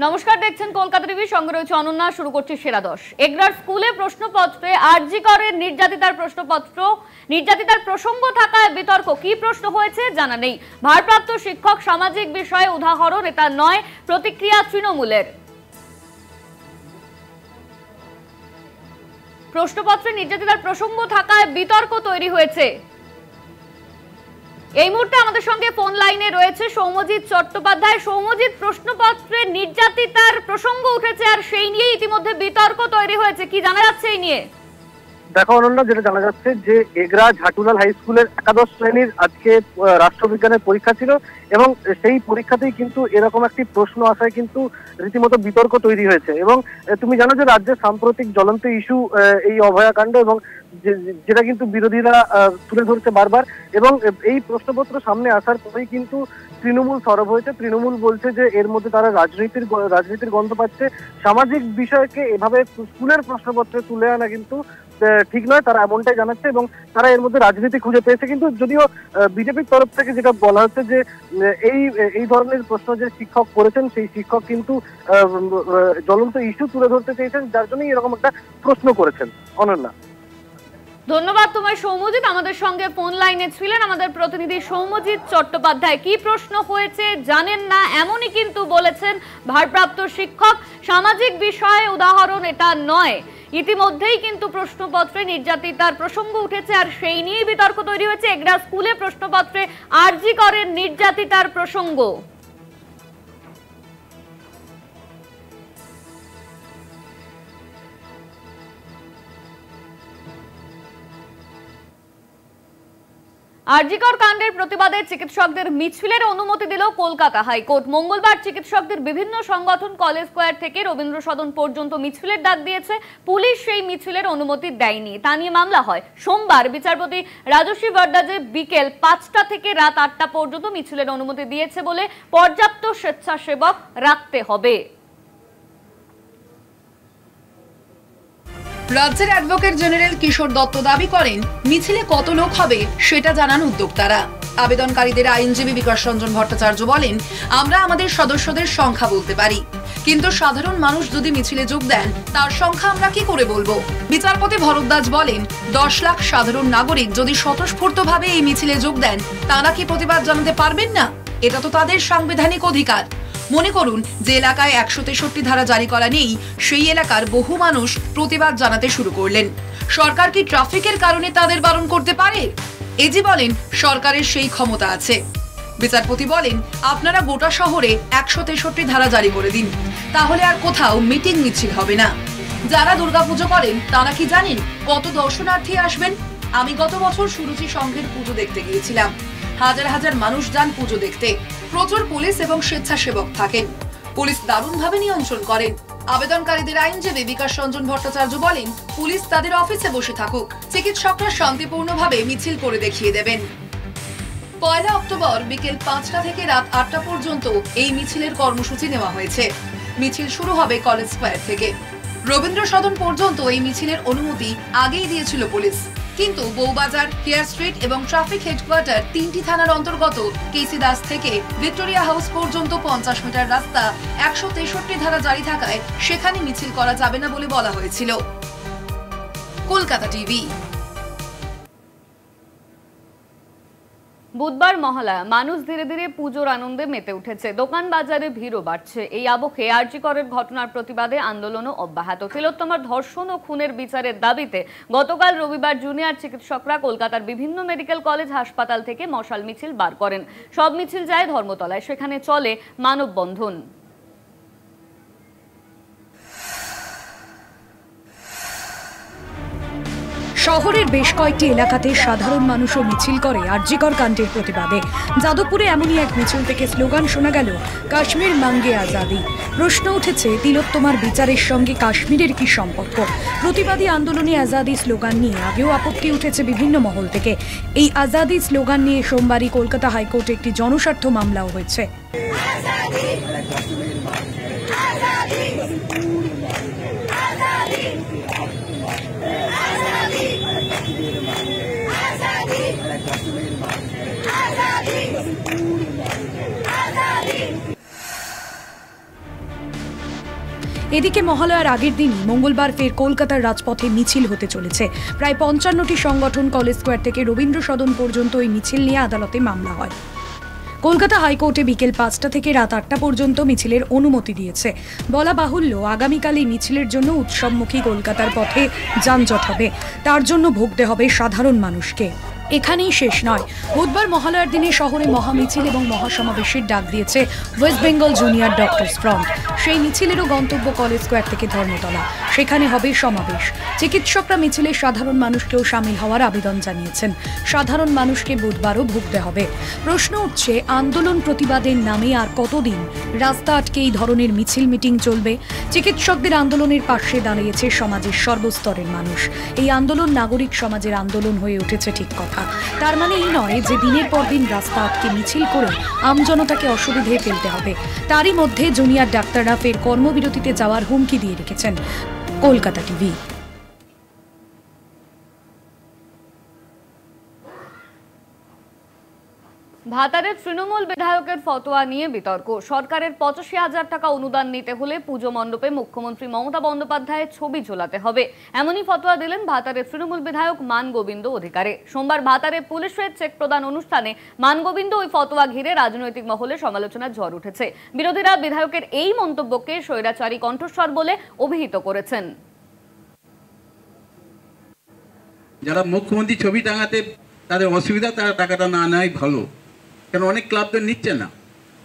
নমস্কার, দেখছেন কলকাতা টিভি, সঙ্গে রয়েছে অনন্যা। শুরু করছি সেরা 10। এগরার স্কুলে প্রশ্নপত্রে আরজি করের নির্যাতিতার প্রসঙ্গ থাকায় বিতর্ক। কি প্রশ্ন হয়েছে জানা নেই। ভারপ্রাপ্ত শিক্ষক সামাজিক বিষয়ে উদাহরণ এটা নয়, প্রতিক্রিয়া তৃণমূলের। প্রশ্নপত্রে নির্যাতিতার প্রসঙ্গ থাকায় বিতর্ক তৈরি হয়েছে। এই মুহূর্তে আমাদের সঙ্গে ফোন লাইনে রয়েছে সৌম্যজিৎ চট্টোপাধ্যায়। সৌম্যজিৎ, প্রশ্নপত্রে নির্যাতিতার প্রসঙ্গ উঠেছে আর সেই নিয়ে ইতিমধ্যে বিতর্ক তৈরি হয়েছে, কি জানা যাচ্ছে এই নিয়ে? দেখো অনন্যা, যেটা জানা যাচ্ছে যে এগরা ঝাটুলাল হাই স্কুলের একাদশ শ্রেণীর আজকে রাষ্ট্রবিজ্ঞানের পরীক্ষা ছিল এবং সেই পরীক্ষাতেই কিন্তু এরকম একটি প্রশ্ন আসায় কিন্তু রীতিমতো বিতর্ক তৈরি হয়েছে। এবং তুমি জানো যে রাজ্যের সাম্প্রতিক জ্বলন্ত ইস্যু এই অভয়াকাণ্ড, এবং যেটা কিন্তু বিরোধীরা তুলে ধরছে বারবার। এবং এই প্রশ্নপত্র সামনে আসার পরেই কিন্তু তৃণমূল সরব হয়েছে। তৃণমূল বলছে যে এর মধ্যে তারা রাজনীতির গন্ধ পাচ্ছে। সামাজিক বিষয়কে এভাবে স্কুলের প্রশ্নপত্রে তুলে আনা কিন্তু ঠিক নয়, তারা এমনটাই জানাচ্ছে এবং তারা এর মধ্যে রাজনীতি খুঁজে পেয়েছে। কিন্তু যদিও বিজেপির তরফ থেকে যেটা বলা হচ্ছে যে এই ধরনের প্রশ্ন যে শিক্ষক করেছেন, সেই শিক্ষক কিন্তু জ্বলন্ত ইস্যু তুলে ধরতে চেয়েছেন, যার জন্যই এরকম একটা প্রশ্ন করেছেন। অনন্যা, ধন্যবাদ তোমায় সৌম্যজিৎ। আমাদের সঙ্গে ফোন লাইনে ছিলেন আমাদের প্রতিনিধি সৌম্যজিৎ চট্টোপাধ্যায়। কি প্রশ্ন হয়েছে জানেন না, এমনই কিন্তু বলেছেন ভারপ্রাপ্ত শিক্ষক। সামাজিক বিষয়ে উদাহরণ এটা নয়। ইতিমধ্যেই কিন্তু প্রশ্নপত্রে নির্যাতিতার প্রসঙ্গ উঠেছে আর সেই নিয়ে বিতর্ক তৈরি হয়েছে। এগরা স্কুলে প্রশ্নপত্রে আরজি করেন নির্যাতিতার প্রসঙ্গ। আরজিকর কাণ্ডের প্রতিবাদে চিকিৎসকদের মিছিলের অনুমতি দিল কলকাতা হাইকোর্ট। মঙ্গলবার চিকিৎসকদের বিভিন্ন সংগঠন কলেজ স্কয়ার থেকে রবীন্দ্র সদন পর্যন্ত মিছিলের ডাক দিয়েছে। পুলিশ সেই মিছিলের অনুমতি দেয়নি, তা নিয়ে মামলা হয়। সোমবার বিচারপতি রাজশ্রী ভট্টাচার্য বিকেল 5টা থেকে রাত 8টা পর্যন্ত মিছিলের অনুমতি দিয়েছে বলে পর্যাপ্ত স্বেচ্ছাসেবক রাখতে হবে। রাজ্যের অ্যাডভোকেট জেনারেল কিশোর দত্ত দাবি করেন, মিছিলে কত লোক হবে সেটা জানান উদ্যোক্তারা। আবেদনকারীদের আইনজীবী বিকাশ রঞ্জন ভট্টাচার্য বলেন, আমরা আমাদের সদস্যদের সংখ্যা বলতে পারি, কিন্তু সাধারণ মানুষ যদি মিছিলে যোগ দেন তার সংখ্যা আমরা কি করে বলবো? বিচারপতি ভরদ্বাজ বলেন, 10 লাখ সাধারণ নাগরিক যদি স্বতঃস্ফূর্তভাবে এই মিছিলে যোগ দেন, তারা কি প্রতিবাদ জানাতে পারবেন না? এটা তো তাদের সাংবিধানিক অধিকার। মনে করুন, যে এলাকায় 163 ধারা জারি করা নেই, সেই এলাকার বহু মানুষ প্রতিবাদ জানাতে শুরু করলেন। সরকার কি ট্রাফিকের কারণে তাদের বারণ করতে পারে? এজি বলেন, সরকারের সেই ক্ষমতা আছে। বিচারপতি বলেন, আপনারা গোটা শহরে 163 ধারা জারি করে দিন, তাহলে আর কোথাও মিটিং মিছিল হবে না। যারা দুর্গাপুজো করেন তারা কি জানেন কত দর্শনার্থী আসবেন? আমি গত বছর সুরুচি সংঘের পুজো দেখতে গিয়েছিলাম। হাজার হাজার মানুষ যান পুজো দেখতে। প্রচুর পুলিশ এবং স্বেচ্ছাসেবক থাকেন। পুলিশ দারুণভাবে নিয়ন্ত্রণ করেন। আবেদনকারীদের আইনজীবী বিকাশ রঞ্জন ভট্টাচার্য বলেন, পুলিশ তাদের অফিসে বসে থাকুক, চিকিৎসকরা শান্তিপূর্ণভাবে মিছিল করে দেখিয়ে দেবেন। 1 অক্টোবর বিকেল 5টা থেকে রাত 8টা পর্যন্ত এই মিছিলের কর্মসূচি নেওয়া হয়েছে। মিছিল শুরু হবে কলেজ স্কয়ার থেকে। রবীন্দ্র সদন পর্যন্ত এই মিছিলের অনুমতি আগেই দিয়েছিল পুলিশ, কিন্তু বউবাজার, কেয়ার স্ট্রিট এবং ট্রাফিক হেডকোয়ার্টার 3টি থানার অন্তর্গত কেসি দাস থেকে ভিক্টোরিয়া হাউস পর্যন্ত 50 মিটার রাস্তা 163 ধারা জারি থাকায় সেখানে মিছিল করা যাবে না বলে বলা হয়েছিল। কলকাতা টিভি। বুধবার মহালয়া, মানুষ ধীরে ধীরে পুজোর আনন্দে মেতে উঠেছে। দোকান বাজারে ভিড়ও বাড়ছে। এই আবহে আরজি করের ঘটনার প্রতিবাদে আন্দোলনও অব্যাহত। তিলোত্তমার ধর্ষণ ও খুনের বিচারের দাবিতে গতকাল রবিবার জুনিয়র চিকিৎসকরা কলকাতার বিভিন্ন মেডিকেল কলেজ হাসপাতাল থেকে মশাল মিছিল বার করেন। সব মিছিল যায় ধর্মতলায়, সেখানে চলে মানববন্ধন। শহরের বেশ কয়েকটি এলাকাতে সাধারণ মানুষও মিছিল করে আরজিকর কাণ্ডের প্রতিবাদে। যাদবপুরে এমনই এক মিছিল থেকে স্লোগান শোনা গেল, কাশ্মীর মাঙ্গে আজাদি। প্রশ্ন উঠেছে, তিলোত্তমার বিচারের সঙ্গে কাশ্মীরের কি সম্পর্ক? প্রতিবাদী আন্দোলনে আজাদি স্লোগান নিয়ে আগেও আপত্তি উঠেছে বিভিন্ন মহল থেকে। এই আজাদি স্লোগান নিয়ে সোমবারই কলকাতা হাইকোর্টে একটি জনস্বার্থ মামলাও হয়েছে। এদিকে মহালয়ার আগের দিনই মঙ্গলবার ফের কলকাতার রাজপথে মিছিল হতে চলেছে। প্রায় ৫৫টি সংগঠন কলেজ স্কোয়ার থেকে রবীন্দ্র সদন পর্যন্ত ওই মিছিল নিয়ে আদালতে মামলা হয়। কলকাতা হাইকোর্টে বিকেল ৫টা থেকে রাত ৮টা পর্যন্ত মিছিলের অনুমতি দিয়েছে। বলা বাহুল্য, আগামীকাল এই মিছিলের জন্য উৎসবমুখী কলকাতার পথে যানজট হবে, তার জন্য ভুগতে হবে সাধারণ মানুষকে। এখানেই শেষ নয়, বুধবার মহালয়ার দিনে শহরে মহামিছিল এবং মহাসমাবেশের ডাক দিয়েছে West Bengal junior doctors front. সেই মিছিলেরও গন্তব্য কলেজ স্কোয়ার থেকে ধর্মতলা, সেখানে হবে সমাবেশ। চিকিৎসকরা মিছিলে সাধারণ মানুষকেও সামিল হওয়ার আবেদন জানিয়েছেন। সাধারণ মানুষকে বুধবারও ভুগতে হবে। প্রশ্ন উঠছে, আন্দোলন প্রতিবাদের নামে আর কতদিন রাস্তা আটকে এই ধরনের মিছিল মিটিং চলবে? চিকিৎসকদের আন্দোলনের পাশে দাঁড়িয়েছে সমাজের সর্বস্তরের মানুষ। এই আন্দোলন নাগরিক সমাজের আন্দোলন হয়ে উঠেছে, ঠিক কথা। তার মানে এই নয় যে দিনের পর দিন রাস্তা আটকে মিছিল করে আমজনতাকে অসুবিধায় ফেলতে হবে। তারই মধ্যে জুনিয়র ডাক্তাররা ফের কর্মবিরতিতে যাওয়ার হুমকি দিয়ে রেখেছেন। কলকাতা টিভি। ভাতারের তৃণমূল বিধায়কের ফতোয়া নিয়ে বিতর্ক। সরকারের ৮৫,০০০ টাকা অনুদান নিতে হলে পুজো মণ্ডপে মুখ্যমন্ত্রী মমতা বন্দ্যোপাধ্যায়ের ছবি ঝোলাতে হবে, এমনই ফতোয়া দিলেন ভাতারের তৃণমূল বিধায়ক মানগোবিন্দ অধিকারী। সোমবার ভাতারে পুলিশের চেক প্রদান অনুষ্ঠানে মানগোবিন্দ ওই ফতোয়া ঘিরে রাজনৈতিক মহলে সমালোচনার ঝড় উঠেছে। বিরোধীরা বিধায়কের এই মন্তব্যকে স্বৈরাচারী কণ্ঠস্বর বলে অভিহিত করেছেন। যারা মুখ্যমন্ত্রী ছবি টাঙাতে তাদের অসুবিধা, তারা টাকাটা না নেয় ভালো, কেন অনেক ক্লাব তো নিচ্ছে না।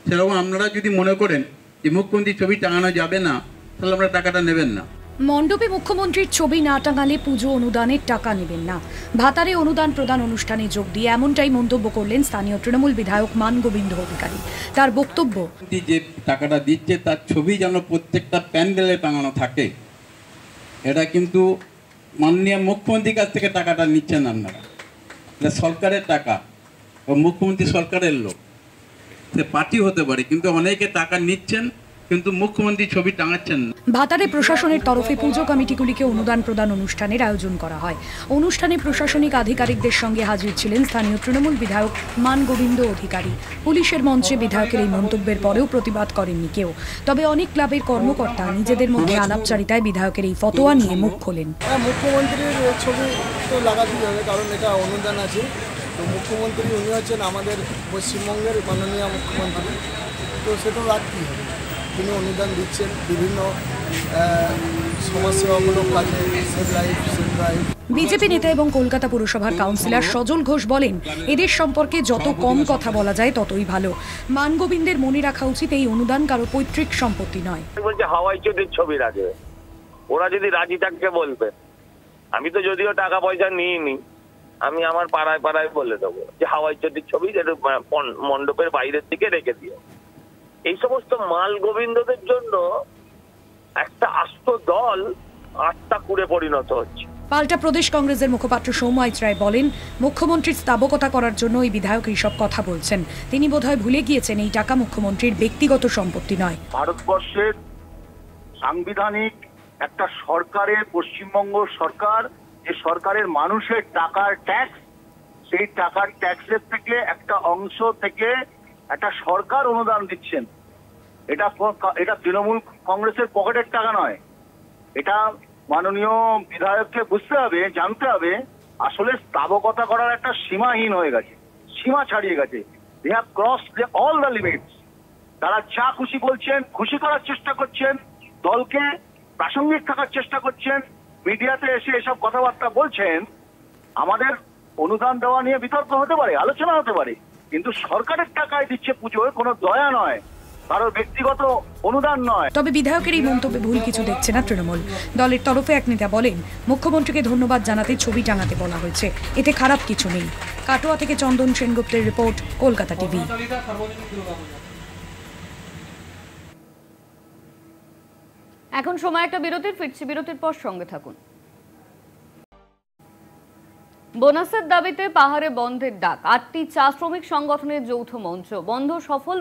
সেরকম আপনারা যদি মনে করেন যে মুখ্যমন্ত্রী ছবি টাঙানো যাবে না, তাহলে আমরা টাকাটা নেবেন না। মণ্ডপে মুখ্যমন্ত্রীর ছবি না টাঙালে পুজো অনুদানের টাকা নেবেন না। ভাতারে অনুদান প্রদান অনুষ্ঠানে যোগ দিয়ে এমনটাই মন্তব্য করলেন স্থানীয় তৃণমূল বিধায়ক মানগোবিন্দ অধিকারী। তার বক্তব্য, যে টাকাটা দিচ্ছে তার ছবি যেন প্রত্যেকটা প্যান্ডেলে টাঙানো থাকে। এটা কিন্তু মাননীয় মুখ্যমন্ত্রীর কাছ থেকে টাকাটা নিচ্ছেন আপনারা। এটা সরকারের টাকা, মুখ্যমন্ত্রী সরকারের লোক, সে পার্টি হতে পারে, কিন্তু অনেকে টাকা নিচ্ছেন কিন্তু মুখ্যমন্ত্রী ছবি টাঙাচ্ছেন না। ভাতারে প্রশাসনের তরফে পুজো কমিটিগুলিকে অনুদান প্রদান অনুষ্ঠানের আয়োজন করা হয়। অনুষ্ঠানে প্রশাসনিক আধিকারিকদের সঙ্গে হাজির ছিলেন স্থানীয় তৃণমূল বিধায়ক মানগোবিন্দ অধিকারী। পুলিশের মঞ্চে বিধায়কের এই মন্তব্যের পরেও প্রতিবাদ করেননি কেউ। তবে অনেক ক্লাবের কর্মকর্তা নিজেদের মধ্যে আলাপচারিতায় বিধায়কের এই ফতোয়া নিয়ে মুখ খোলেন। মুখ্যমন্ত্রীর ছবি তো লাগাতেই হবে, কারণ এটা অনুদান আছে। তো মুখ্যমন্ত্রী উনি হচ্ছেন আমাদের পশ্চিমবঙ্গের মাননীয় মুখ্যমন্ত্রী, তো সেটা রাখতেই হবে। তিনি অনুদান দিচ্ছেন বিভিন্ন সমাজসেবামূলক কাজে, save life, save life. BJP নেতা এবং কলকাতা পুরসভার কাউন্সিলর সজল ঘোষ বলেন, এদের সম্পর্কে যত কম কথা বলা যায় ততই ভালো। মানগোবিন্দের মনে রাখা উচিত, এই অনুদান কারো পৈতৃক সম্পত্তি নয়। বলছে হাওয়াই চটির ছবি রাখবে, ওরা যদি রাজি থাকে বলবে। আমি তো যদিও টাকা পয়সা নিইনি, আমি আমার পাড়ায় পাড়ায় বলে দেবো যে হাওয়াই চটির ছবি যেটা মণ্ডপের বাইরের দিকে রেখে দিও। এই সমস্ত মাল গোবিন্দদের জন্য একটা আস্ত দল আত্মা কুড়ে পরিণত হচ্ছে। পাল্টা প্রদেশ কংগ্রেসের মুখপাত্র সৌম্য রায় বলেন, মুখ্যমন্ত্রীর স্থাবকতা করার জন্য এই বিধায়ক এইসব কথা বলছেন। তিনি বোধহয় ভুলে গিয়েছেন এই টাকা মুখ্যমন্ত্রীর ব্যক্তিগত সম্পত্তি নয়। ভারতবর্ষের সাংবিধানিক একটা সরকারের, পশ্চিমবঙ্গ সরকার, যে সরকারের মানুষের টাকার ট্যাক্স, সেই টাকার ট্যাক্সের থেকে একটা অংশ থেকে একটা সরকার অনুদান দিচ্ছেন। এটা তৃণমূল কংগ্রেসের পকেটের টাকা নয়। এটা মাননীয় বিধায়ককে বুঝতে হবে, জানতে হবে, আসলে স্থাবকতা করার একটা সীমাহীন হয়ে গেছে, সীমা ছাড়িয়ে গেছে। They have crossed all the limits. তারা যা খুশি বলছেন, খুশি করার চেষ্টা করছেন, দলকে প্রাসঙ্গিক থাকার চেষ্টা করছেন, মিডিয়াতে এসে এসব কথাবার্তা বলছেন। আমাদের অনুদান দেওয়া নিয়ে বিতর্ক হতে পারে, আলোচনা হতে পারে, কিন্তু সরকারের টাকায় দিচ্ছে পুজোয়, কোনো দয়া নয়, কারোর ব্যক্তিগত অনুদান নয়। তবে বিধায়কের এই মন্তব্যে ভুল কিছু দেখছে না তৃণমূল। দলের তরফে এক নেতা বলেন, মুখ্যমন্ত্রীকে ধন্যবাদ জানাতে ছবি টাঙাতে বলা হয়েছে, এতে খারাপ কিছু নেই। কাটোয়া থেকে চন্দন সেনগুপ্তের রিপোর্ট, কলকাতা টিভি। এখন সময় একটা বিরতির, ফিরছি বিরতির পর সঙ্গে থাকুন। বোনাসের দাবিতে পাহাড়ে বন্ধের ডাক। ৮টি চা শ্রমিক সংগঠনের যৌথ মঞ্চ। বন্ধ সফল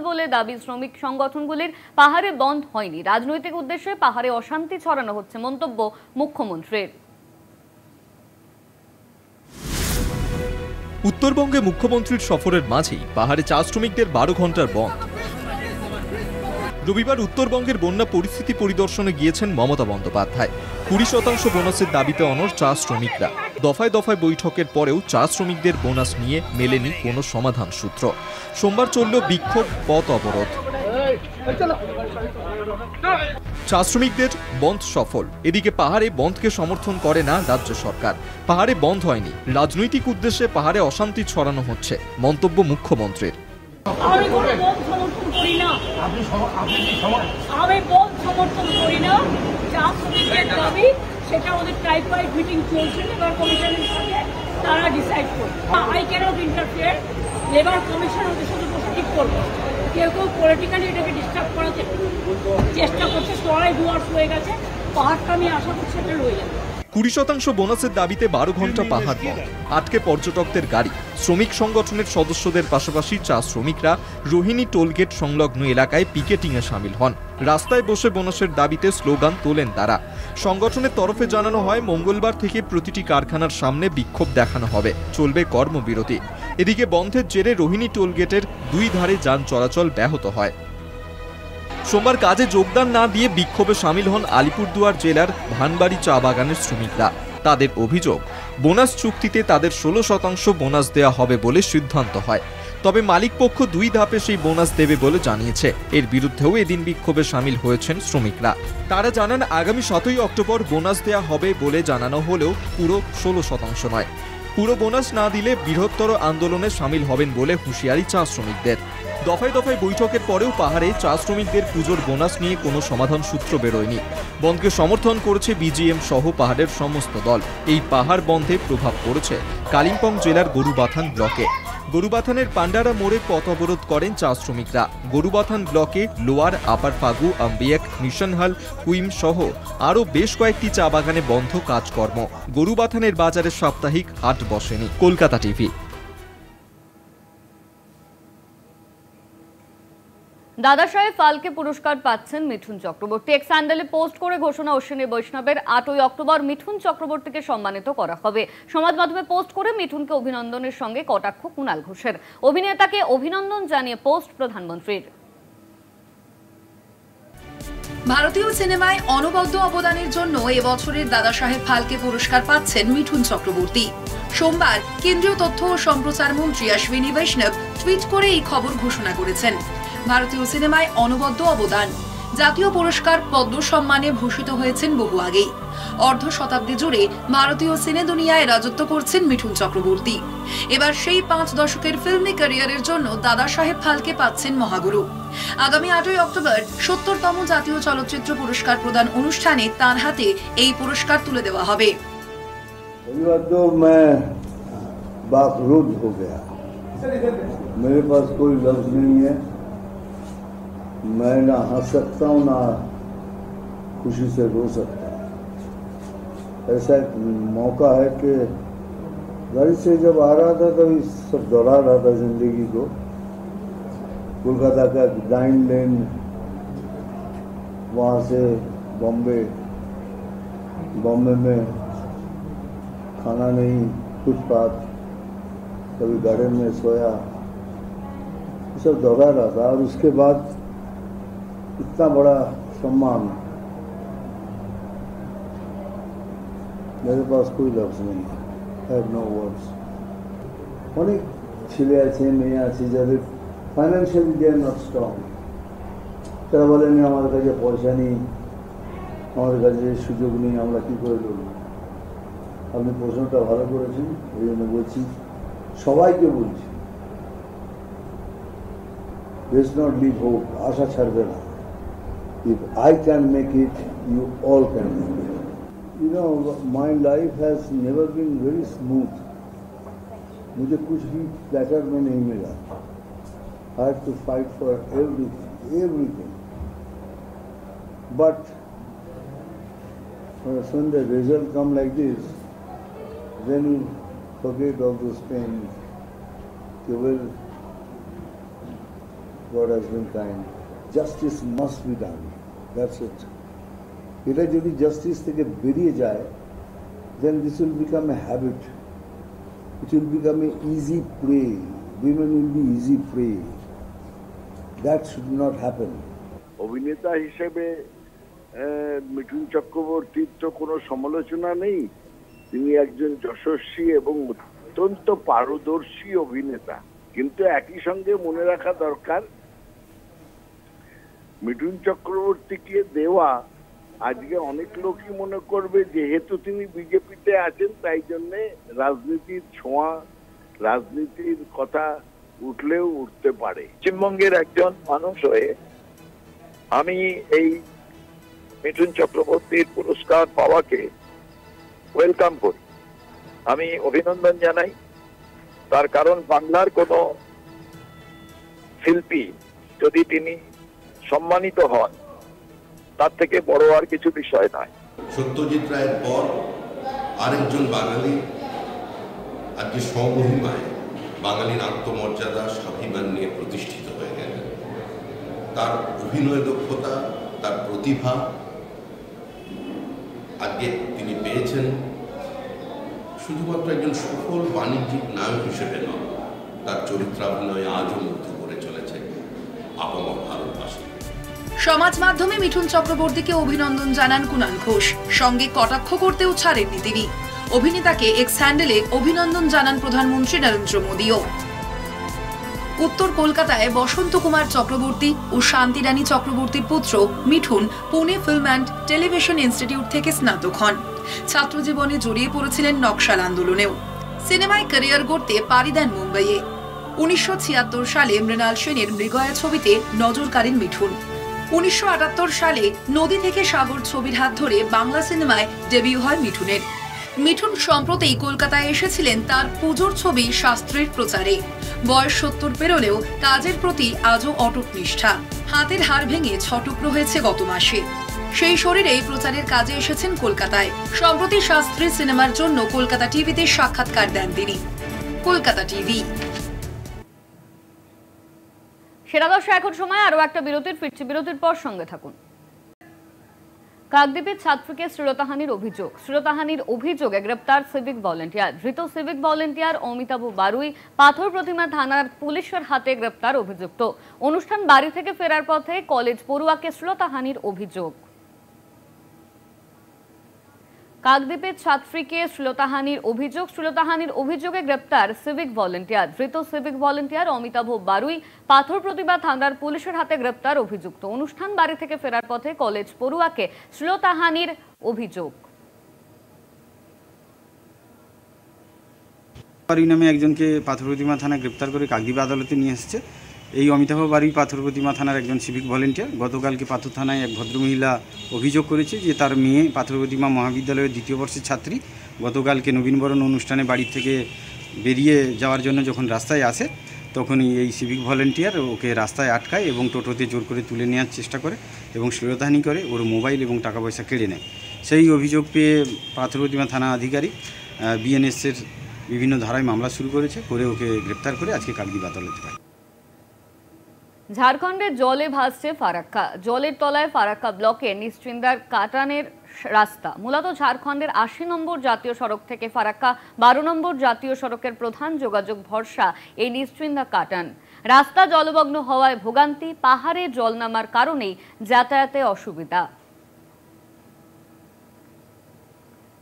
বলে দাবি শ্রমিক সংগঠনগুলির। পাহাড়ে বন্ধ হয়নি, রাজনৈতিক উদ্দেশ্যে পাহাড়ে অশান্তি ছড়ানো হচ্ছে, মন্তব্য মুখ্যমন্ত্রীর। উত্তরবঙ্গে মুখ্যমন্ত্রীর সফরের মাঝেই পাহাড়ে চা শ্রমিকদের 12 ঘন্টার বন্ধ। রবিবার উত্তরবঙ্গের বন্যা পরিস্থিতি পরিদর্শনে গিয়েছেন মমতা বন্দ্যোপাধ্যায়। 20% বোনাসের দাবিতে অনড় চা শ্রমিকরা। দফায় দফায় বৈঠকের পরেও চা শ্রমিকদের বোনাস নিয়ে মেলেনি কোনো সমাধান সূত্র। সোমবার চলল বিক্ষোভ, পথ অবরোধ। চা শ্রমিকদের বন্ধ সফল। এদিকে পাহাড়ে বন্ধকে সমর্থন করে না রাজ্য সরকার। পাহাড়ে বন্ধ হয়নি, রাজনৈতিক উদ্দেশ্যে পাহাড়ে অশান্তি ছড়ানো হচ্ছে, মন্তব্য মুখ্যমন্ত্রীর। আমি কোনো বন্ধ সমর্থন করি না, আমি বন্ধ সমর্থন করি না। চা শ্রমিকদের দাবি সেটা ওদের ট্রাইপাইড মিটিং চলছে, লেবার কমিশনের সাথে তারা ডিসাইড করবে। I can't interfere. Labour commission ওদের সাথে বসে ঠিক করবে। কেউ কেউ পলিটিক্যালি এটাকে ডিস্টার্ব করার চেষ্টা করছে, সবাই ডুয়ার্স হয়ে গেছে। পাহাড়টা আমি আশা করছি এটা রয়ে যাবে। 20% বোনাসের দাবিতে 12 ঘন্টা পাহাড় বন্ধ, আটকে পর্যটকদের গাড়ি। শ্রমিক সংগঠনের সদস্যদের পাশাপাশি চা শ্রমিকরা রোহিণী টোলগেট সংলগ্ন এলাকায় পিকেটিংয়ে সামিল হন। রাস্তায় বসে বোনাসের দাবিতে স্লোগান তোলেন তারা। সংগঠনের তরফে জানানো হয়, মঙ্গলবার থেকে প্রতিটি কারখানার সামনে বিক্ষোভ দেখানো হবে, চলবে কর্মবিরতি। এদিকে বন্ধের জেরে রোহিণী টোলগেটের দুই ধারে যান চলাচল ব্যাহত হয়। সোমবার কাজে যোগদান না দিয়ে বিক্ষোভে সামিল হন আলিপুরদুয়ার জেলার ভানবাড়ি চা বাগানের শ্রমিকরা। তাদের অভিযোগ, বোনাস চুক্তিতে তাদের 16% বোনাস দেওয়া হবে বলে সিদ্ধান্ত হয়। তবে মালিকপক্ষ 2 ধাপে সেই বোনাস দেবে বলে জানিয়েছে। এর বিরুদ্ধেও এদিন বিক্ষোভে সামিল হয়েছেন শ্রমিকরা। তারা জানান, আগামী 7ই অক্টোবর বোনাস দেওয়া হবে বলে জানানো হলেও পুরো 16% নয়। পুরো বোনাস না দিলে বৃহত্তর আন্দোলনে সামিল হবেন বলে হুঁশিয়ারি চা শ্রমিকদের। দফায় দফায় বৈঠকের পরেও পাহাড়ে চা শ্রমিকদের পুজোর বোনাস নিয়ে কোনো সমাধান সূত্র বেরোয়নি। বন্ধকে সমর্থন করেছে বিজিএম সহ পাহাড়ের সমস্ত দল। এই পাহাড় বন্ধে প্রভাব পড়েছে কালিম্পং জেলার গরুবাথান ব্লকে। গরুবাথানের পান্ডারা মোড়ে পথ অবরোধ করেন চা শ্রমিকরা। গরুবাথান ব্লকে লোয়ার, আপার ফাগু, আম্বিয়াক, মিশনহাল, কুইম সহ আরও বেশ কয়েকটি চা বাগানে বন্ধ কাজকর্ম। গরুবাথানের বাজারে সাপ্তাহিক হাট বসেনি। কলকাতা টিভি। দাদা সাহেব ফালকে পুরস্কার পাচ্ছেন মিঠুন চক্রবর্তী। এক্স হ্যান্ডেলে পোস্ট করে ঘোষণা অশ্বিনী বৈষ্ণবের 8ই অক্টোবর মিঠুন চক্রবর্তীকে সম্মানিত করা হবে। সমাজ মাধ্যমে পোস্ট করে মিঠুনকে অভিনন্দনের সঙ্গে কটাক্ষ কুণাল ঘোষের। অভিনেতাকে অভিনন্দন জানিয়ে পোস্ট প্রধানমন্ত্রীর। ভারতীয় সিনেমায় অনবদ্য অবদানের জন্য এবছরের দাদা সাহেব ফালকে পুরস্কার পাচ্ছেন মিঠুন চক্রবর্তী। সোমবার কেন্দ্রীয় তথ্য ও সম্প্রচার মন্ত্রী অশ্বিনী বৈষ্ণব টুইট করে এই খবর ঘোষণা করেছেন। ভারতীয় সিনেমায় অনবদ্য অবদান। জাতীয় পুরস্কার পদ্ম সম্মানে ভূষিত হয়েছেন বহু আগেই। অর্ধ শতাব্দী জুড়ে ভারতীয় সিনে দুনিয়ায় রাজত্ব করছেন মিঠুন চক্রবর্তী। এবার সেই 5 দশকের ফিল্মি ক্যারিয়ারের জন্য দাদা সাহেব ফালকে পাচ্ছেন মহাগুরু। আগামী 8ই অক্টোবর 70তম জাতীয় চলচ্চিত্র পুরস্কার প্রদান অনুষ্ঠানে তার হাতে এই পুরস্কার তুলে দেওয়া হবে। मैं ना हंस सकता हूँ ना खुशी से रो सकता हूँ। ऐसा एक मौका है कि गाड़ी से जब आ रहा था तभी सब दोहरा रहा था जिंदगी को। कोलकाता का डाइन लेन, वहाँ से बॉम्बे में खाना नहीं, फुटपाथ, कभी गार्डन में सोया, सब दोहरा रहा था। और उसके बाद इतना बड़ा सम्मान, मेरे पास कोई लफ्ज नहीं है। I have no words. অনেক ছেলে আছে, মেয়ে আছে যাদের financially they are not strong. তারা বলেন আমাদের কাছে পয়সা নেই, আমাদের কাছে সুযোগ নেই, আমরা কি করে লড়ব। আপনি প্রশ্নটা ভালো করেছেন, এই জন্য বলছি, সবাইকে বলছি, let's not leave hope, আশা ছাড়বে না। If I can make it, you all can make it. You know, my life has never been very smooth. मुझे कुछ भी प्लेटर में नहीं मिला. I had to fight for everything. But when the result come like this, then you forget all those pains. Well, God has been kind. Justice must be done. That's it. এটা যদি justice থেকে বেরিয়ে যায়, then this will become a habit. It will become an easy prey. Women will be easy prey. That should not happen. অভিনেতা হিসেবে মিঠুন চক্রবর্তীর তো কোনো সমালোচনা নেই। তিনি একজন যশস্বী এবং অত্যন্ত পারদর্শী অভিনেতা, কিন্তু একই সঙ্গে মনে রাখা দরকার মিঠুন চক্রবর্তীকে দেওয়া আজকে অনেক লোকই মনে করবে যেহেতু তিনি বিজেপিতে আছেন তাই জন্যে রাজনীতির ছোঁয়া, রাজনীতির কথা উঠলেও উঠতে পারে। পশ্চিমবঙ্গের একজন মানুষ হয়ে আমি এই মিঠুন চক্রবর্তীর পুরস্কার পাওয়াকে ওয়েলকাম করি, আমি অভিনন্দন জানাই। তার কারণ বাংলার কোনো শিল্পী যদি তিনি সম্মানিত হন তার থেকে বড় আর কিছু বিষয় নয়। সত্যজিৎ রায়ের পর আরেকজন বাঙালি আজকে স্বমহিমায় বাঙালির আত্মমর্যাদা স্বাভিমান নিয়ে প্রতিষ্ঠিত হয়ে গেলেন। তার অভিনয় দক্ষতা, তার প্রতিভা আজকে তিনি পেয়েছেন শুধুমাত্র একজন সফল বাণিজ্যিক নায়ক হিসেবে নয়, তার চরিত্রাভিনয় আজও মুগ্ধ করে চলেছে আপামর ভারতবাসী। সমাজ মাধ্যমে মিঠুন চক্রবর্তীকে অভিনন্দন জানান কুণাল ঘোষ, সঙ্গে কটাক্ষ করতেও ছাড়েননি তিনি। অভিনেতাকে এক্স হ্যান্ডেলে অভিনন্দন জানান প্রধানমন্ত্রী নরেন্দ্র মোদীও। উত্তর কলকাতায় বসন্ত কুমার চক্রবর্তী ও শান্তি রানী চক্রবর্তীর পুত্র Mithun Pune film and television institute থেকে স্নাতক হন। ছাত্রজীবনে জড়িয়ে পড়েছিলেন নকশাল আন্দোলনেও। সিনেমায় ক্যারিয়ার গড়তে পাড়ি দেন মুম্বাইয়ে। 1976 সালে মৃণাল সেনের মৃগয়া ছবিতে নজর কাড়েন মিঠুন। 1978 সালে নদী থেকে সাগর ছবির হাত ধরে বাংলা সিনেমায় ডেবিউ হয় মিঠুনের। মিঠুন সম্প্রতি কলকাতায় এসেছিলেন তার পুজোর ছবি শাস্ত্রীর প্রচারে। বয়স 70 পেরোলেও কাজের প্রতি আজও অটুট নিষ্ঠা। হাতের হাড় ভেঙে 6 টুকরো হয়েছে গত মাসে। সেই শরীরেই প্রচারের কাজে এসেছেন কলকাতায়। সম্প্রতি শাস্ত্রী সিনেমার জন্য কলকাতা টিভিতে সাক্ষাৎকার দেন তিনি। কলকাতা টিভি। সেরা দর্শক, এখন সময় আরো একটা বিরতির। ফিরছি বিরতির পর, সঙ্গে থাকুন। কাকদ্বীপের ছাত্রীকে শ্লীলতাহানির অভিযোগে গ্রেপ্তার সিভিক ভলেন্টিয়ার। ধৃত সিভিক ভলেন্টিয়ার অমিতাভ বারুই পাথর প্রতিমা থানার পুলিশের হাতে গ্রেপ্তার অভিযুক্ত। অনুষ্ঠান বাড়ি থেকে ফেরার পথে কলেজ পড়ুয়াকে শ্লীলতাহানির অভিযোগ। কাকদ্বীপের ছাত্রীকে শ্লীলতাহানির অভিযোগে গ্রেপ্তার সিভিক ভলেন্টিয়ার। ধৃত সিভিক ভলেন্টিয়ার অমিতাভ বারুই পাথর প্রতিমা থানার পুলিশের হাতে গ্রেপ্তার অভিযুক্ত। অনুষ্ঠান বাড়ি থেকে ফেরার পথে কলেজ পড়ুয়াকে শ্লীলতাহানির অভিযোগ। বারুই নামে একজনকে পাথর প্রতিমা থানায় গ্রেপ্তার করে কাকদ্বীপ আদালতে নিয়ে এসেছে। এই অমিতাভ বারুই পাথর প্রতিমা থানার একজন সিভিক ভলেন্টিয়ার। গতকালকে পাথর থানায় এক ভদ্রমহিলা অভিযোগ করেছে যে তার মেয়ে পাথর প্রতিমা মহাবিদ্যালয়ের 2য় বর্ষের ছাত্রী গতকালকে নবীনবরণ অনুষ্ঠানে বাড়ি থেকে বেরিয়ে যাওয়ার জন্য যখন রাস্তায় আসে তখনই এই সিভিক ভলেন্টিয়ার ওকে রাস্তায় আটকায় এবং টোটোতে জোর করে তুলে নেওয়ার চেষ্টা করে এবং শ্লীলতাহানি করে, ওর মোবাইল এবং টাকা পয়সা কেড়ে নেয়। সেই অভিযোগ পেয়ে পাথর প্রতিমা থানা আধিকারিক বিএনএসের বিভিন্ন ধারায় মামলা শুরু করে ওকে গ্রেপ্তার করে আজকে কাকদ্বীপ আদালতে পায়। ঝাড়খণ্ডে জলে ভাসছে ফারাক্কা। জলের তলায় ফারাক্কা ব্লকে নিশ্চিন্দার কাটানের রাস্তা। মূলত ঝাড়খণ্ডের 80 নম্বর জাতীয় সড়ক থেকে ফারাক্কা 12 নম্বর জাতীয় সড়কের প্রধান যোগাযোগ ভরসা এই নিশ্চিন্দা কাটান। রাস্তা জলমগ্ন হওয়ায় ভোগান্তি, পাহাড়ে জল নামার কারণেই যাতায়াতে অসুবিধা।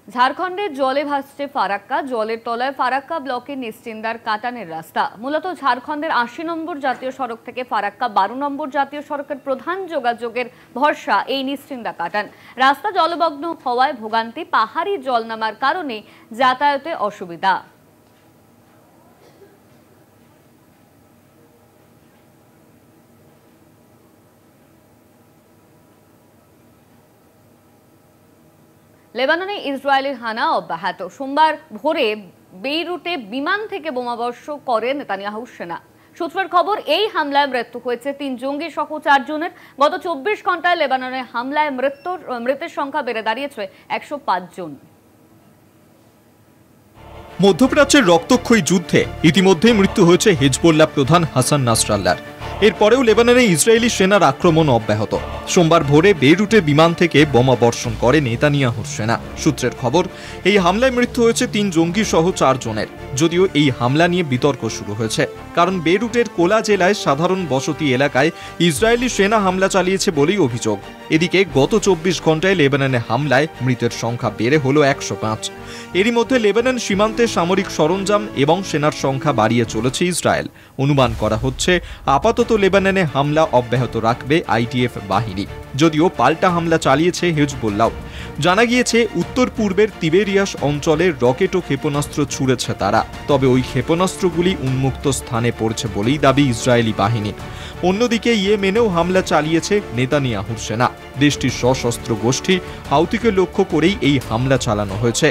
ঝাড়খণ্ডে জলে ভাসছে ফারাক্কা। জলের তলায় ফারাক্কা ব্লকের নিশ্চিন্দার কাটানের রাস্তা। মূলত ঝাড়খণ্ডের 80 নম্বর জাতীয় সড়ক থেকে ফারাক্কা 12 নম্বর জাতীয় সড়কের প্রধান যোগাযোগের ভরসা এই নিশ্চিন্দা কাটান। রাস্তা জলমগ্ন হওয়ায় ভোগান্তি, পাহাড়ি জল নামার কারণে যাতায়াতে অসুবিধা। লেবাননে ইসরায়েলের হানা অব্যাহত। সোমবার ভোরে বেইরুটে বিমান থেকে বোমাবর্ষণ করে নেতানিয়াহু সেনা। সূত্রের খবর, এই হামলায় মৃত্যু হয়েছে 3 জঙ্গি সহ 4 জনের। গত 24 ঘন্টায় লেবাননে হামলায় মৃতের সংখ্যা বেড়ে দাঁড়িয়েছে 105 জন। মধ্যপ্রাচ্যের রক্তক্ষয়ী যুদ্ধে ইতিমধ্যেই মৃত্যু হয়েছে হিজবুল্লাহ প্রধান হাসান নাসরাল্লাহর। এরপরেও লেবাননে ইসরায়েলি সেনার আক্রমণ অব্যাহত। সোমবার ভোরে বেইরুটে বিমান থেকে বোমা বর্ষণ করে নেতানিয়াহুর সেনা। সূত্রের খবর, এই হামলায় মৃত্যু হয়েছে 3 জঙ্গি সহ 4 জনের। যদিও এই হামলা নিয়ে বিতর্ক শুরু হয়েছে, কারণ বেইরুটের কোলা জেলায় সাধারণ বসতি এলাকায় ইসরায়েলি সেনা হামলা চালিয়েছে বলেই অভিযোগ। এদিকে গত 24 ঘন্টায় লেবাননে হামলায় মৃতের সংখ্যা বেড়ে হল 105। এরই মধ্যে লেবানন সীমান্তে সামরিক সরঞ্জাম এবং সেনার সংখ্যা বাড়িয়ে চলেছে ইসরায়েল। অনুমান করা হচ্ছে আপাতত লেবাননে হামলা অব্যাহত রাখবে আইডিএফ বাহিনী, যদিও পাল্টা হামলা চালিয়েছে হিজবুল্লাহ। জানা গিয়েছে উত্তর পূর্বের তিবেরিয়াস অঞ্চলে রকেট ও ক্ষেপণাস্ত্র ছুড়েছে তারা, তবে ওই ক্ষেপণাস্ত্রগুলি উন্মুক্ত স্থানে পড়ছে বলেই দাবি ইসরায়েলি বাহিনীর। অন্যদিকে ইয়েমেনেও হামলা চালিয়েছে নেতানিয়াহুর সেনা। দেশটির সশস্ত্র গোষ্ঠী হাউতিকে লক্ষ্য করেই এই হামলা চালানো হয়েছে।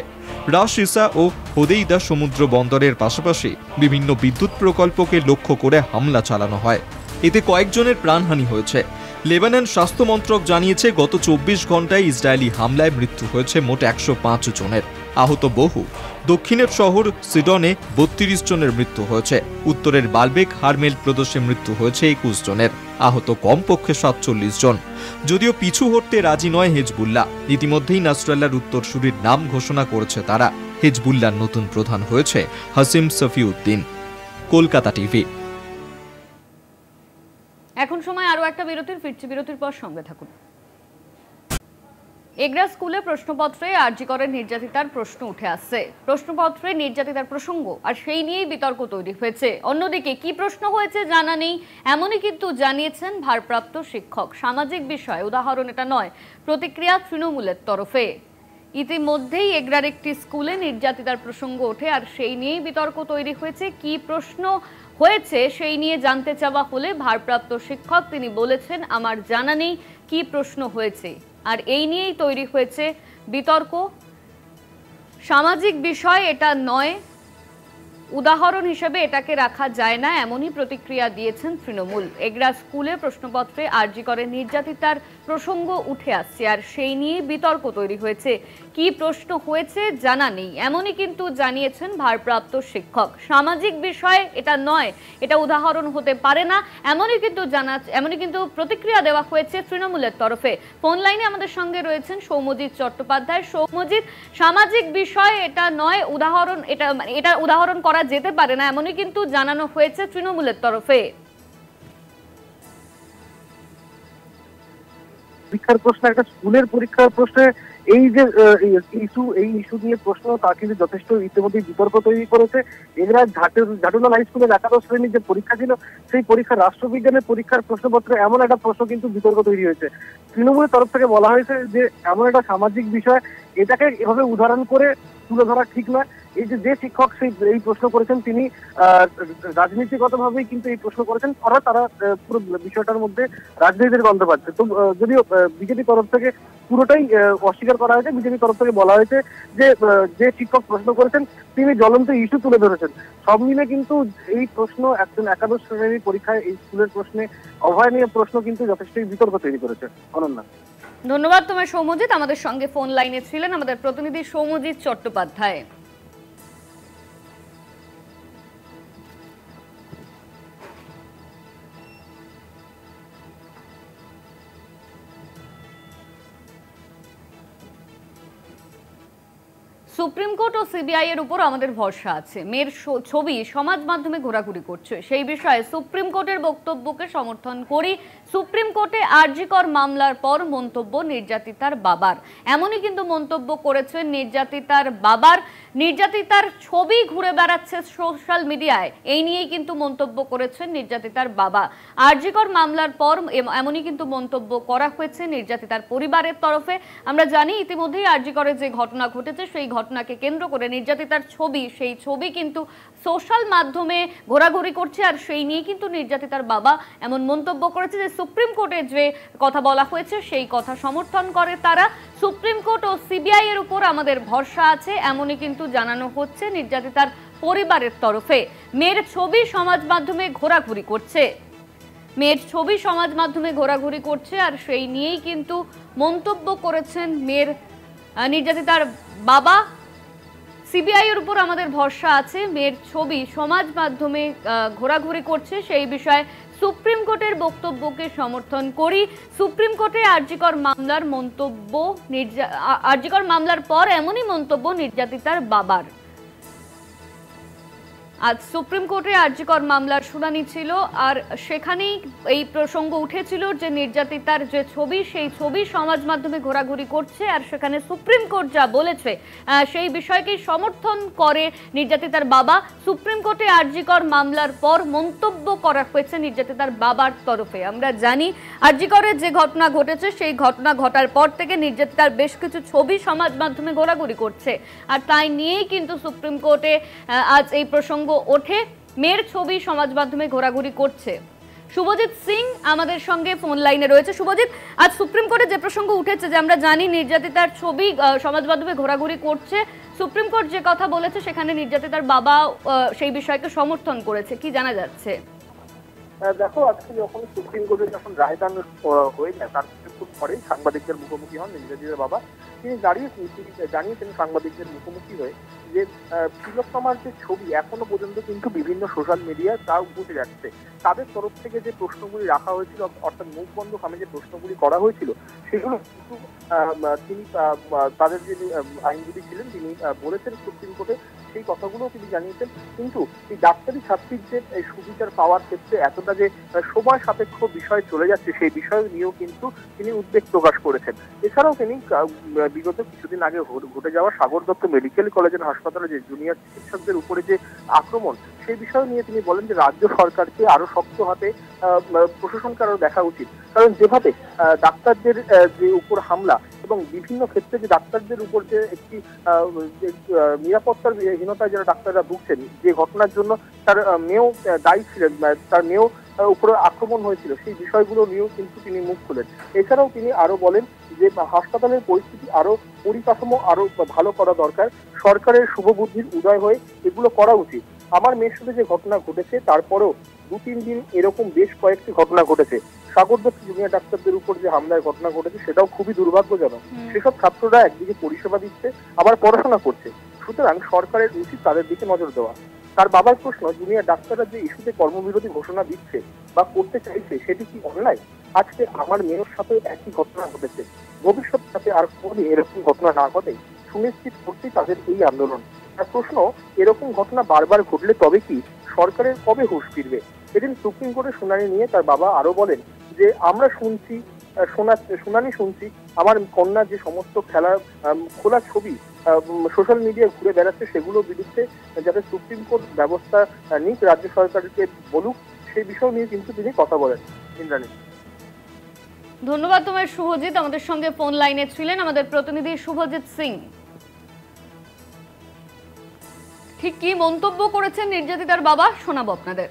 রাস ইসা ও হোদেইদা সমুদ্র বন্দরের পাশাপাশি বিভিন্ন বিদ্যুৎ প্রকল্পকে লক্ষ্য করে হামলা চালানো হয়। এতে কয়েকজনের প্রাণহানি হয়েছে। লেবানন স্বাস্থ্য মন্ত্রক জানিয়েছে গত 24 ঘন্টায় ইসরায়েলি হামলায় মৃত্যু হয়েছে মোট 105 জনের, আহত বহু। দক্ষিণের শহর সিডনে 32 জনের মৃত্যু হয়েছে। উত্তরের বালবেক হারমেল প্রদেশে মৃত্যু হয়েছে 21 জনের, আহত কমপক্ষে 47 জন। যদিও পিছু হটতে রাজি নয় হিজবুল্লাহ। ইতিমধ্যেই নাসরাল্লাহর উত্তরসূরির নাম ঘোষণা করেছে তারা। হিজবুল্লাহর নতুন প্রধান হয়েছে হাসিম সফিউদ্দিন। কলকাতা টিভি। এখন সময় আরো একটা বিরতির, ফিরছি বিরতির পর সঙ্গে থাকুন। এগরা স্কুলে প্রশ্নপত্রে আরজি করের নির্যাতিতার প্রশ্ন উঠে আসছে। প্রশ্নপত্রে নির্যাতিতার প্রসঙ্গ আর সেই নিয়েই বিতর্ক তৈরি হয়েছে। অন্যদিকে কি প্রশ্ন হয়েছে জানা নেই, এমনই কিন্তু জানিয়েছেন ভারপ্রাপ্ত শিক্ষক। সামাজিক বিষয়, উদাহরণ এটা নয়, প্রতিক্রিয়া তৃণমূলের তরফে। ইতিমধ্যেই এগরার একটি স্কুলে নির্যাতিতার প্রসঙ্গ ওঠে আর সেই নিয়েই বিতর্ক তৈরি হয়েছে। কি প্রশ্ন হয়েছে সেই নিয়ে জানতে চাওয়া হলে ভারপ্রাপ্ত শিক্ষক তিনি বলেছেন, আমার জানা নেই কি প্রশ্ন হয়েছে। আর এই নিয়েই তৈরি হয়েছে বিতর্ক। সামাজিক বিষয় এটা নয়, উদাহরণ হিসেবে এটাকে রাখা যায় না, এমনই প্রতিক্রিয়া দিয়েছেন তৃণমূল। এগরা স্কুলে প্রশ্নপত্রে আরজি করে নির্যাতিতার প্রসঙ্গ উঠে আসছে আর সেই নিয়ে বিতর্ক তৈরি হয়েছে। কি প্রশ্ন হয়েছে জানা নেই, এমনই কিন্তু জানিয়েছেন ভারপ্রাপ্ত শিক্ষক। সামাজিক বিষয় এটা নয়, এটা উদাহরণ হতে পারে না, এমনই কিন্তু প্রতিক্রিয়া দেওয়া হয়েছে তৃণমূলের তরফে। ফোন লাইনে আমাদের সঙ্গে রয়েছেন সৌম্যজিৎ চট্টোপাধ্যায়। সৌম্যজিৎ, সামাজিক বিষয় এটা নয়, উদাহরণ এটা উদাহরণ করা যেতে পারে না, এমনই কিন্তু জানানো হয়েছে তৃণমূলের তরফে। পরীক্ষার প্রশ্ন, একটা স্কুলের পরীক্ষার প্রশ্নে এই যে ইস্যু নিয়ে প্রশ্ন, তা কিন্তু যথেষ্ট ইতিমধ্যে বিতর্ক তৈরি করেছে। এরা ঝাটুলাল হাই স্কুলের 11 শ্রেণীর যে পরীক্ষা ছিল, সেই পরীক্ষা রাষ্ট্রবিজ্ঞানের পরীক্ষার প্রশ্নপত্রে এমন একটা প্রশ্ন কিন্তু বিতর্ক তৈরি হয়েছে। তৃণমূলের তরফ থেকে বলা হয়েছে যে এমন একটা সামাজিক বিষয়, এটাকে এভাবে উদাহরণ করে তুলে ধরা ঠিক নয়। এই যে শিক্ষক এই প্রশ্ন করেছেন, তিনি রাজনীতিগতভাবেই কিন্তু এই প্রশ্ন করেছেন, অর্থাৎ তারা পুরো বিষয়টার মধ্যে রাজনীতির গন্ধ পাচ্ছে। তো যদিও বিজেপি তরফ থেকে পুরোটাই অস্বীকার করা হয়েছে। বিজেপি তরফ থেকে বলা হয়েছে যে শিক্ষক প্রশ্ন করেছেন তিনি জ্বলন্ত ইস্যু তুলে ধরেছেন। সব মিলে কিন্তু এই প্রশ্ন একজন 11 শ্রেণীর পরীক্ষায় এই স্কুলের প্রশ্নে অভয় নিয়ে প্রশ্ন কিন্তু যথেষ্টই বিতর্ক তৈরি করেছে। অনন্যা, ধন্যবাদ তোমার সৌম্যজিৎ। আমাদের সঙ্গে ফোন লাইনে ছিলেন আমাদের প্রতিনিধি সৌম্যজিৎ চট্টোপাধ্যায়। সুপ্রিম কোর্ট ও সিবিআই এর উপর আমাদের ভরসা আছে। মেয়ের ছবি সমাজ মাধ্যমে ঘোরাঘুরি করছে, সেই বিষয়ে সুপ্রিম কোর্টের বক্তব্যকে সমর্থন করি। সুপ্রিম কোর্টে আরজি কর মামলার পর মন্তব্য নির্যাতিতার বাবার, এমনই কিন্তু মন্তব্য করেছেন নির্যাতিতার বাবার। নির্যাতিতার ছবি ঘুরে বেড়াচ্ছে সোশ্যাল মিডিয়ায়, এই নিয়েই কিন্তু মন্তব্য করেছেন নির্যাতিতার বাবা। আরজি কর মামলার পর এমনই কিন্তু মন্তব্য করা হয়েছে নির্যাতিতার পরিবারের তরফে। আমরা জানি ইতিমধ্যেই আরজি করে যে ঘটনা ঘটেছে, সেই ঘটনাকে কেন্দ্র করে নির্যাতিতার ছবি, সেই ছবি কিন্তু সোশ্যাল মাধ্যমে ঘোরাঘুরি করছে আর সেই নিয়ে কিন্তু নির্যাতিতার বাবা এমন মন্তব্য করেছে যে সুপ্রিম কোর্টে যে কথা বলা হয়েছে সেই কথা সমর্থন করে তারা। সুপ্রিম কোর্ট ও সিবিআই এর উপর আমাদের ভরসা আছে, এমনই কিন্তু জানানো হচ্ছে নির্যাতিতার পরিবারের তরফে। মেয়ের ছবি সমাজ মাধ্যমে ঘোরাঘুরি করছে, মেয়ের ছবি সমাজ মাধ্যমে ঘোরাঘুরি করছে আর সেই নিয়েই কিন্তু মন্তব্য করেছেন মেয়ের নির্যাতিতার বাবা। সিবিআই এর উপর আমাদের ভরসা আছে, মেয়ের ছবি সমাজ মাধ্যমে ঘোরাঘুরি করছে, সেই বিষয়ে সুপ্রিম কোর্টের বক্তব্যকে সমর্থন করি। সুপ্রিম কোর্টে আরজিকর মামলার মন্তব্য, আরজিকর মামলার পর এমনই মন্তব্য নির্যাতিতার বাবার। আজ সুপ্রিম কোর্টে আরজিকর মামলার শুনানি ছিল, আর সেখানেই এই প্রসঙ্গ উঠেছিল যে নির্যাতিতার যে ছবি, সেই ছবি সমাজ মাধ্যমে ঘোরাঘুরি করছে, আর সেখানে সুপ্রিম কোর্ট যা বলেছে সেই বিষয়কেই সমর্থন করে নির্যাতিতার বাবা। সুপ্রিম কোর্টে আরজিকর মামলার পর মন্তব্য করা হয়েছে নির্যাতিতার বাবার তরফে। আমরা জানি আরজিকরের যে ঘটনা ঘটেছে, সেই ঘটনা ঘটার পর থেকে নির্যাতিতার বেশ কিছু ছবি সমাজ মাধ্যমে ঘোরাঘুরি করছে, আর তাই নিয়েই কিন্তু সুপ্রিম কোর্টে আজ এই প্রসঙ্গ ওঠে। মেয়ের ছবি সমাজ মাধ্যমে ঘোরাঘুরি করছে। শুভজিৎ সিং আমাদের সঙ্গে ফোন লাইনে রয়েছে। শুভজিৎ, আজ সুপ্রিম কোর্টে যে প্রসঙ্গ উঠেছে, যে আমরা জানি নির্যাতিতার ছবি সমাজ মাধ্যমে ঘোরাঘুরি করছে, সুপ্রিম কোর্ট যে কথা বলেছে সেখানে নির্যাতিতার বাবা সেই বিষয়কে সমর্থন করেছে, কি জানা যাচ্ছে? দেখো, আজকে যখন সুপ্রিম কোর্টে যখন রায়দান হয়ে যায়, তার কিছুক্ষণ পরেই সাংবাদিকদের মুখোমুখি হন নির্যাতিতার বাবা। তিনি জানিয়েছেন সাংবাদিকদের মুখোমুখি হয়ে যে তিলোত্তমার যে ছবি এখনো পর্যন্ত কিন্তু বিভিন্ন সোশ্যাল মিডিয়ায় তা উঠে যাচ্ছে। তাদের তরফ থেকে যে প্রশ্নগুলি রাখা হয়েছিল, অর্থাৎ মুখ বন্ধ খামে যে প্রশ্নগুলি করা হয়েছিল, সেগুলো কিন্তু তিনি তাদের যে আইনজীবী ছিলেন তিনি বলেছেন সুপ্রিম কোর্টে, সেই কথাগুলো তিনি জানিয়েছেন। কিন্তু এই ডাক্তারি ছাত্রীর যে সুবিচার পাওয়ার ক্ষেত্রে এতটা যে সময় সাপেক্ষ বিষয় চলে যাচ্ছে, সেই বিষয় নিয়েও কিন্তু তিনি উদ্বেগ প্রকাশ করেছেন। এছাড়াও তিনি বিগত কিছুদিন আগে ঘটে যাওয়া Sagar Dutta medical college and হাসপাতালে যে জুনিয়র চিকিৎসকদের উপরে যে আক্রমণ, সেই বিষয় নিয়ে তিনি বলেন যে রাজ্য সরকারকে আরো শক্ত হাতে প্রশাসনকে আরো দেখা উচিত। কারণ যেভাবে ডাক্তারদের যে উপর হামলা এবং বিভিন্ন ক্ষেত্রে যে ডাক্তারদের উপর যে একটি নিরাপত্তার হীনতায় যারা ডাক্তাররা ভুগছেন, যে ঘটনার জন্য তার মেয়েও দায়ী ছিলেন, তার মেয়েও উপরে আক্রমণ হয়েছিল, সেই বিষয়গুলো নিয়েও কিন্তু তিনি মুখ খুলেন। এছাড়াও তিনি আরো বলেন যে হাসপাতালের পরিস্থিতি আরো পরিকাঠামো আরো ভালো করা দরকার, সরকারের শুভবুদ্ধির উদয় হয়ে এগুলো করা উচিত। আমার মেয়ের সাথে যে ঘটনা ঘটেছে, তারপরেও 2-3 দিন এরকম বেশ কয়েকটি ঘটনা ঘটেছে। সাগর দত্ত জুনিয়র ডাক্তারদের উপর যে হামলার ঘটনা ঘটেছে, সেটাও খুবই দুর্ভাগ্যজনক। সেসব ছাত্ররা একদিকে পরিষেবা দিচ্ছে, আবার পড়াশোনা করছে। সুতরাং সরকারের উচিত তাদের দিকে নজর দেওয়া। তার বাবার প্রশ্ন, জুনিয়র ডাক্তাররা যে ইস্যুতে কর্মবিরতি ঘোষণা দিচ্ছে বা করতে চাইছে, সেটি কি অন্যায়? আজকে আমার মেয়ের সাথে একই ঘটনা ঘটেছে, ভবিষ্যৎ সাথে আর কোনদিন এরকম ঘটনা না ঘটে সুনিশ্চিত করতেই তাদের এই আন্দোলন। তার প্রশ্ন, এরকম ঘটনা বারবার ঘটলে তবে কি সরকারের কবে হুঁশ ফিরবে? এদিন সুপ্রিম কোর্টে শুনানি নিয়ে তার বাবা আরো বলেন যে আমরা শুনানি শুনছি, আমার কন্যা যে সমস্ত খোলা ছবি সোশ্যাল মিডিয়ায় ঘুরে বেড়াচ্ছে, সেগুলোর বিরুদ্ধে যাতে সুপ্রিম কোর্ট ব্যবস্থা নিক, রাজ্য সরকারকে বলুক, সেই বিষয় নিয়ে কিন্তু তিনি কথা বলেন। ইন্দ্রাণী, ধন্যবাদ তোমার শুভজিৎ। আমাদের সঙ্গে ফোন লাইনে ছিলেন আমাদের প্রতিনিধি শুভজিৎ সিং। ঠিক কি মন্তব্য করেছেন নির্যাতিতার বাবা, শোনাবো আপনাদের।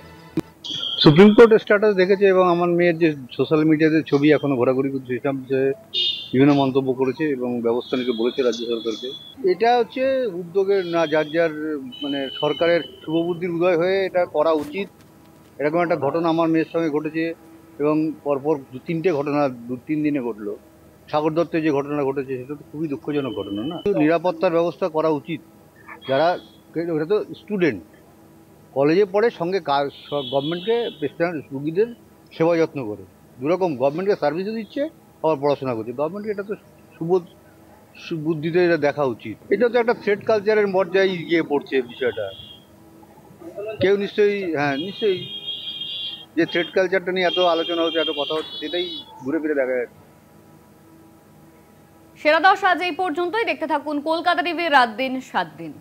সুপ্রিম কোর্ট স্ট্যাটাস দেখেছে এবং আমার মেয়ের যে সোশ্যাল মিডিয়াতে ছবি এখনো ঘোরাঘুরি করছে, সেসব বিষয়ে বিভিন্ন মন্তব্য করেছে এবং ব্যবস্থা নিতে বলেছে রাজ্য সরকারকে। এটা হচ্ছে উদ্যোগের না, যার মানে সরকারের শুভবুদ্ধির উদয় হয়ে এটা করা উচিত। এরকম একটা ঘটনা আমার মেয়ের সঙ্গে ঘটেছে এবং পরপর 2-3টে ঘটনা 2-3 দিনে ঘটলো। সাগর দত্তের যে ঘটনা ঘটেছে, সেটা তো খুবই দুঃখজনক ঘটনা না? নিরাপত্তার ব্যবস্থা করা উচিত। যারা ওটা তো স্টুডেন্ট, কলেজে পড়ে, সঙ্গে গভর্নমেন্টকে রুগীদের সেবা যত্ন করে, দুরকম গভর্নমেন্টকে সার্ভিসও দিচ্ছে আবার পড়াশোনা করছে। গভর্নমেন্টকে এটা তো সুবুদ্ধিতে এটা দেখা উচিত। এটা তো একটা থ্রেড কালচারের পর্যায়ে গিয়ে পড়ছে বিষয়টা। কেউ নিশ্চয়ই নিশ্চয়ই যে থ্রেড কালচারটা নিয়ে এত আলোচনা হচ্ছে, এত কথা হচ্ছে, সেটাই ঘুরে ফিরে দেখা যাচ্ছে। সেরা 10 আজ এই পর্যন্তই। দেখতে থাকুন কলকাতা টিভি রাত দিন 7 দিন।